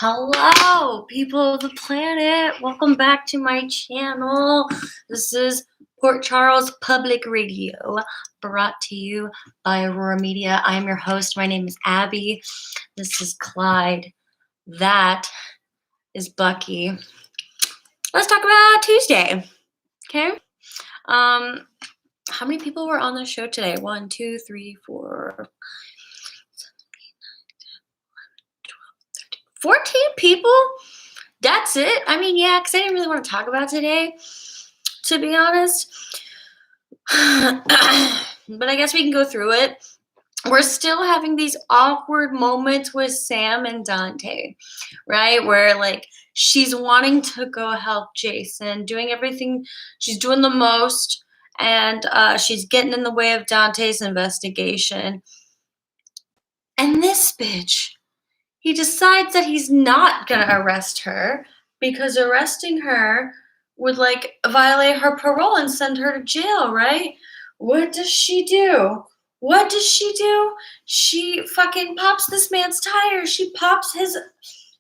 Hello, people of the planet. Welcome back to my channel. This is Port Charles Public Radio, brought to you by Aurora Media. I'm your host. My name is Abby. This is Clyde. That is Bucky. Let's talk about Tuesday. Okay. How many people were on the show today? 1, 2, 3, 4, 14 people? That's it? I mean, yeah, because I didn't really want to talk about today, to be honest. But I guess we can go through it. We're still having these awkward moments with Sam and Dante, right? Where, like, she's wanting to go help Jason, doing everything. She's doing the most, and she's getting in the way of Dante's investigation. And this bitch, he decides that he's not going to arrest her because arresting her would, like, violate her parole and send her to jail, right? What does she do? What does she do? She fucking pops this man's tires. She pops his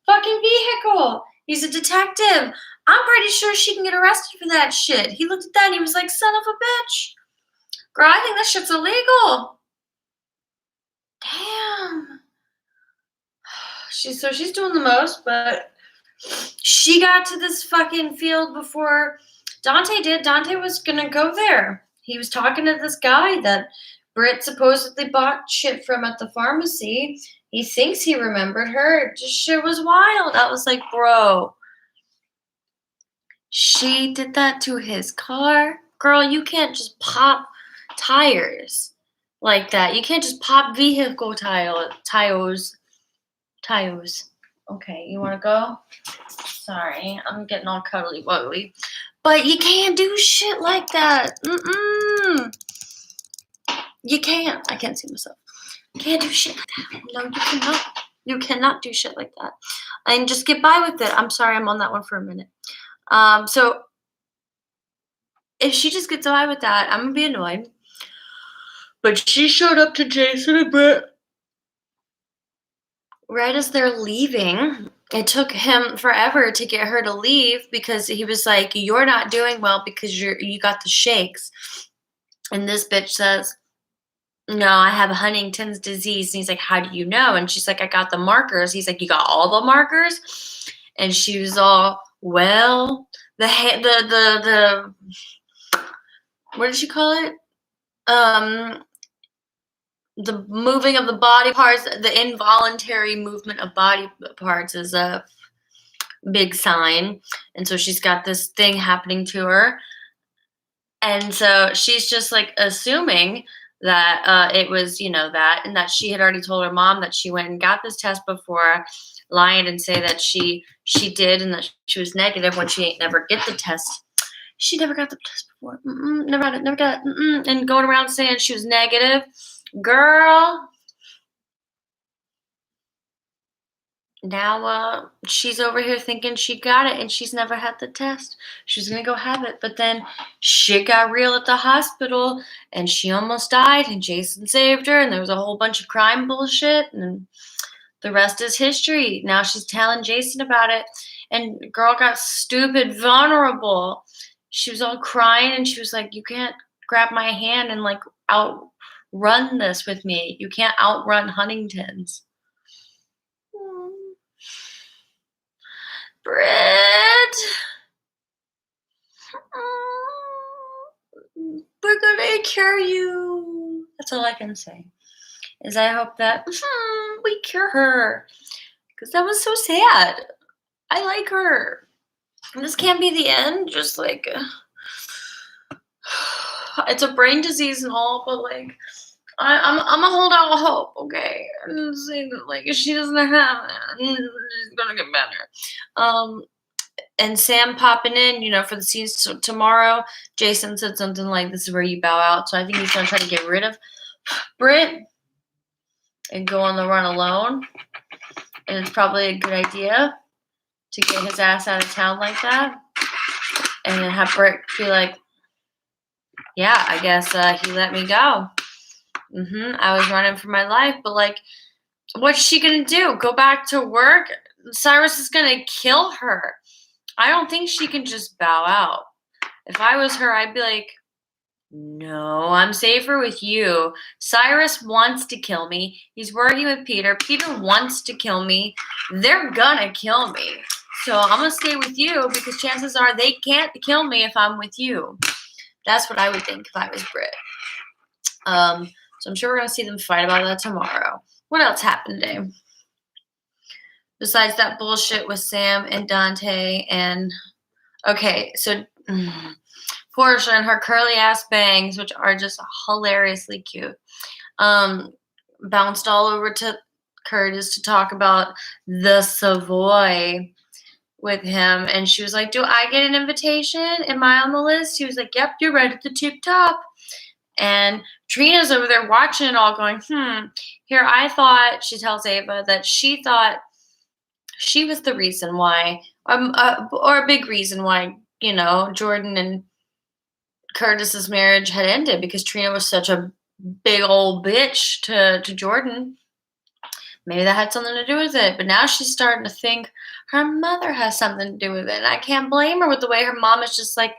fucking vehicle. He's a detective. I'm pretty sure she can get arrested for that shit. He looked at that and he was like, son of a bitch. Girl, I think that shit's illegal. Damn. She's doing the most, but she got to this fucking field before Dante did. Dante was gonna go there. He was talking to this guy that Britt supposedly bought shit from at the pharmacy. He thinks he remembered her. Just shit was wild. I was like, bro, she did that to his car? Girl, you can't just pop tires like that. You can't just pop vehicle tires. Okay, you want to go? Sorry, I'm getting all cuddly wuggly. But you can't do shit like that. You can't. I can't see myself. You can't do shit like that. No, you cannot. You cannot do shit like that. And just get by with it. I'm sorry, I'm on that one for a minute. So if she just gets by with that, I'm going to be annoyed. But she showed up to Jason and Britt right as they're leaving. It took him forever to get her to leave because he was like, you're not doing well because you got the shakes. And this bitch says, no, I have Huntington's disease. And he's like, how do you know? And she's like, I got the markers. He's like, you got all the markers? And she was all, well, the what did she call it? The moving of the body parts, the involuntary movement of body parts is a big sign. And so she's got this thing happening to her. And so she's just like assuming that it was, that, and that she had already told her mom that she went and got this test before, lying and say that she did and that she was negative when she ain't never get the test. She never got the test before. Never got it. And going around saying she was negative. Girl. Now she's over here thinking she got it and she's never had the test. She was going to go have it. But then shit got real at the hospital and she almost died and Jason saved her and there was a whole bunch of crime bullshit and the rest is history. Now she's telling Jason about it and the girl got stupid vulnerable. She was all crying and she was like, you can't grab my hand and like outrun this with me. You can't outrun Huntington's. Britt, we're gonna cure you. That's all I can say. Is I hope that we cure her, because that was so sad. I like her. This can't be the end. Just like it's a brain disease and all, but like I'm gonna hold out hope, okay? I'm saying that like if she doesn't have it, she's gonna get better. And Sam popping in, for the scenes tomorrow. Jason said something like, "This is where you bow out." So I think he's gonna try to get rid of Britt and go on the run alone. And it's probably a good idea to get his ass out of town like that, and then have Britt be like, "Yeah, I guess he let me go. I was running for my life, but like, what's she gonna do? Go back to work? Cyrus is gonna kill her. I don't think she can just bow out. If I was her, I'd be like, no, I'm safer with you. Cyrus wants to kill me. He's working with Peter. Peter wants to kill me. They're gonna kill me. So I'm gonna stay with you because chances are they can't kill me if I'm with you. That's what I would think if I was Brit. So I'm sure we're gonna see them fight about that tomorrow. What else happened today? Besides that bullshit with Sam and Dante and okay, so Portia and her curly ass bangs, which are just hilariously cute, bounced all over to Curtis to talk about the Savoy with him. And she was like, do I get an invitation? Am I on the list? He was like, yep, you're right at the tip top. And Trina's over there watching it all going, here I thought, she tells Ava that she thought she was the reason why, or a big reason why, Jordan and Curtis's marriage had ended because Trina was such a big old bitch to Jordan. Maybe that had something to do with it. But now she's starting to think her mother has something to do with it. And I can't blame her with the way her mom is just like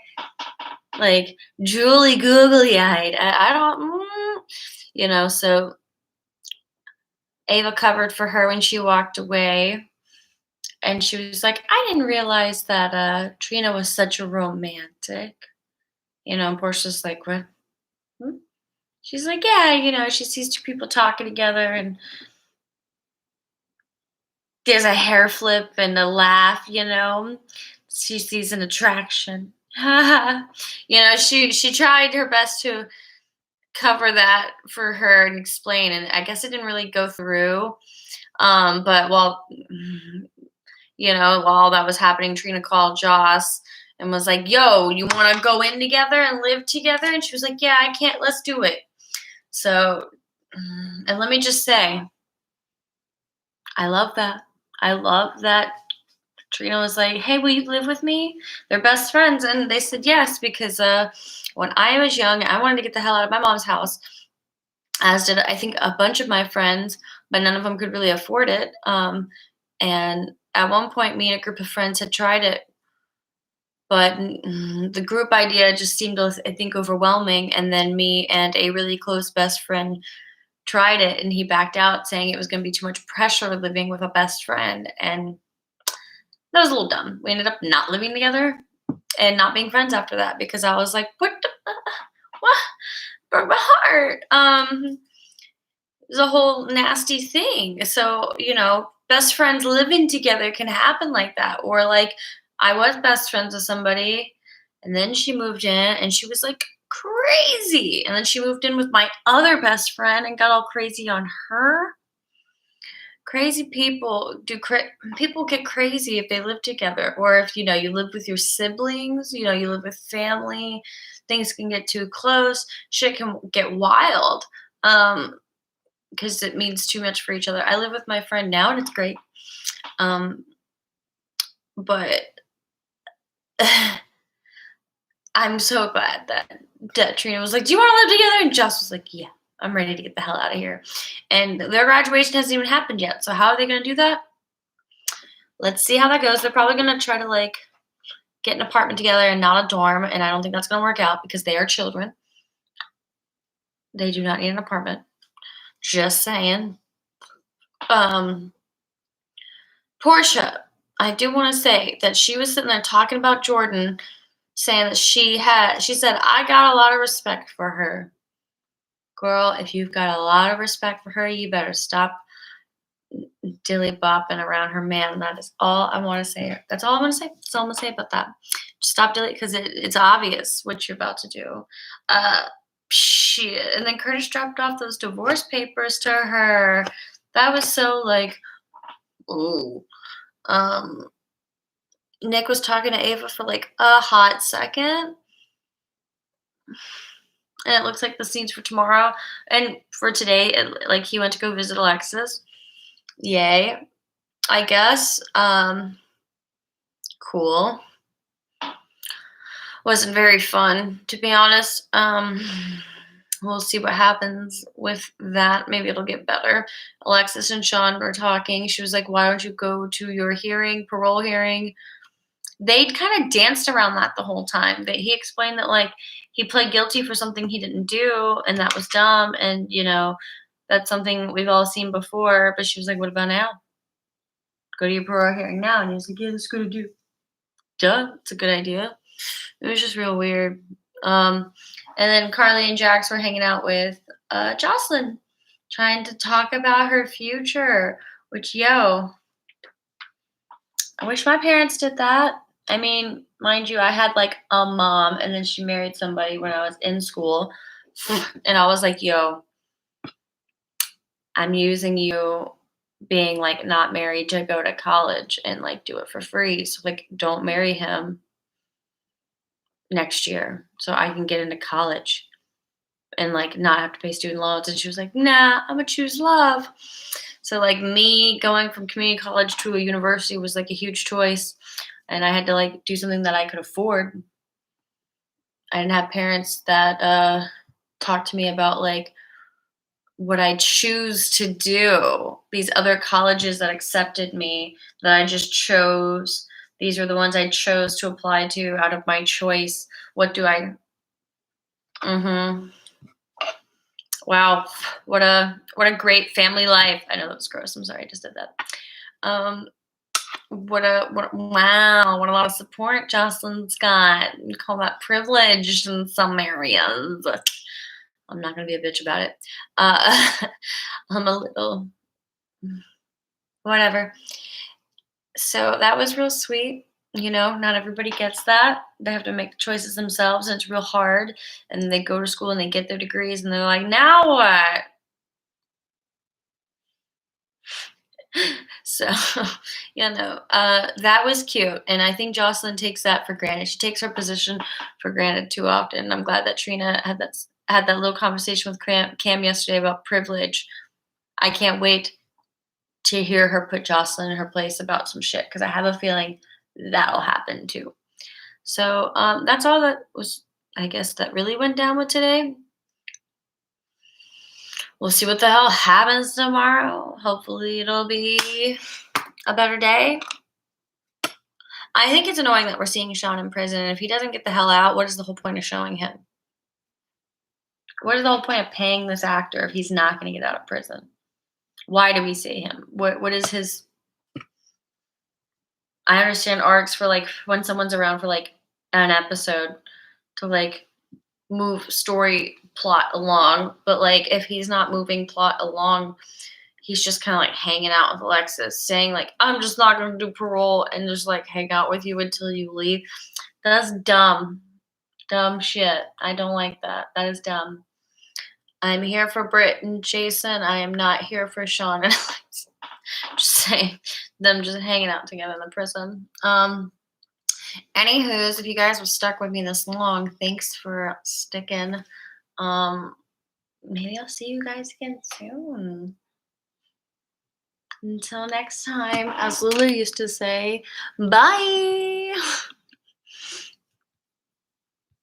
Julie googly-eyed. I don't, so Ava covered for her when she walked away. And she was like, I didn't realize that Trina was such a romantic. And Portia's like, what? She's like, yeah, she sees two people talking together and there's a hair flip and a laugh, She sees an attraction. She tried her best to cover that for her and explain, and I guess it didn't really go through. But while that was happening, Trina called Joss and was like, yo, you want to go in together and live together? And she was like, yeah, I can't. Let's do it. So, and let me just say, I love that. I love that Trina was like, hey, will you live with me? They're best friends. And they said yes, because when I was young, I wanted to get the hell out of my mom's house, as did, I think, a bunch of my friends, but none of them could really afford it. And at one point, me and a group of friends had tried it, but the group idea just seemed, I think, overwhelming. And then me and a really close best friend tried it, and he backed out saying it was going to be too much pressure living with a best friend. And that was a little dumb. We ended up not living together and not being friends after that because I was like, what? Broke my heart. It was a whole nasty thing. So, best friends living together can happen like that. Or like I was best friends with somebody and then she moved in and she was like crazy. And then she moved in with my other best friend and got all crazy on her. Crazy people people get crazy if they live together, or if you live with your siblings, you live with family, things can get too close, shit can get wild, because it means too much for each other. I live with my friend now and it's great, but I'm so glad that Trina was like, do you want to live together? And Joss was like, yeah, I'm ready to get the hell out of here. And their graduation hasn't even happened yet. So how are they going to do that? Let's see how that goes. They're probably going to try to get an apartment together and not a dorm. And I don't think that's going to work out because they are children. They do not need an apartment. Just saying. Portia, I do want to say that she was sitting there talking about Jordan, saying that she said, I got a lot of respect for her. Girl, if you've got a lot of respect for her, you better stop dilly bopping around her man. That is all I want to say. That's all I'm going to say. That's all I'm going to say about that. Just stop dilly, because it's obvious what you're about to do. Shit. And then Curtis dropped off those divorce papers to her. That was so ooh. Nick was talking to Ava for a hot second. And it looks like the scenes for tomorrow and for today, he went to go visit Alexis. Yay, I guess. Cool. Wasn't very fun, to be honest. We'll see what happens with that. Maybe it'll get better. Alexis and Sean were talking. She was like, "Why don't you go to your hearing, parole hearing?" They kind of danced around that the whole time. He explained that like he pled guilty for something he didn't do, and that was dumb, and that's something we've all seen before. But she was like, "What about now? Go to your parole hearing now." And he was like, "Yeah, that's a good idea." Duh, it's a good idea. It was just real weird. And then Carly and Jax were hanging out with Jocelyn, trying to talk about her future. Which, yo, I wish my parents did that. I mean, mind you, I had like a mom, and then she married somebody when I was in school, and I was like, yo, I'm using you being like not married to go to college and like do it for free. So like, don't marry him next year so I can get into college and like not have to pay student loans. And she was like, nah, I'm gonna choose love. So like me going from community college to a university was like a huge choice. And I had to like do something that I could afford. I didn't have parents that talked to me about like what I choose to do. These other colleges that accepted me that I just chose. These are the ones I chose to apply to out of my choice. What do I Mhm. Wow, what a great family life. I know that was gross. I'm sorry, I just did that. Um, what a lot of support Jocelyn's got. You call that privileged in some areas. I'm not gonna be a bitch about it. Uh, I'm a little whatever. So that was real sweet. Not everybody gets that. They have to make the choices themselves, and it's real hard. And they go to school and they get their degrees, and they're like, now what? So, that was cute, and I think Jocelyn takes that for granted. She takes her position for granted too often. I'm glad that Trina had that little conversation with Cam yesterday about privilege. I can't wait to hear her put Jocelyn in her place about some shit because I have a feeling that'll happen too. So that's all that was. I guess that really went down with today. We'll see what the hell happens tomorrow. Hopefully, it'll be a better day. I think it's annoying that we're seeing Sean in prison. And if he doesn't get the hell out, what is the whole point of showing him? What is the whole point of paying this actor if he's not going to get out of prison? Why do we see him? What is his? I understand arcs for like when someone's around for like an episode to like move story plot along, but like if he's not moving plot along, he's just kind of like hanging out with Alexis, saying like, "I'm just not going to do parole," and just like hang out with you until you leave. That's dumb. Dumb shit. I don't like that. That is dumb. I'm here for Britt and Jason. I am not here for Sean and Alex. Just saying, them just hanging out together in the prison. Anywho's, if you guys were stuck with me this long, thanks for sticking. Maybe I'll see you guys again soon. Until next time, as Lulu used to say, bye.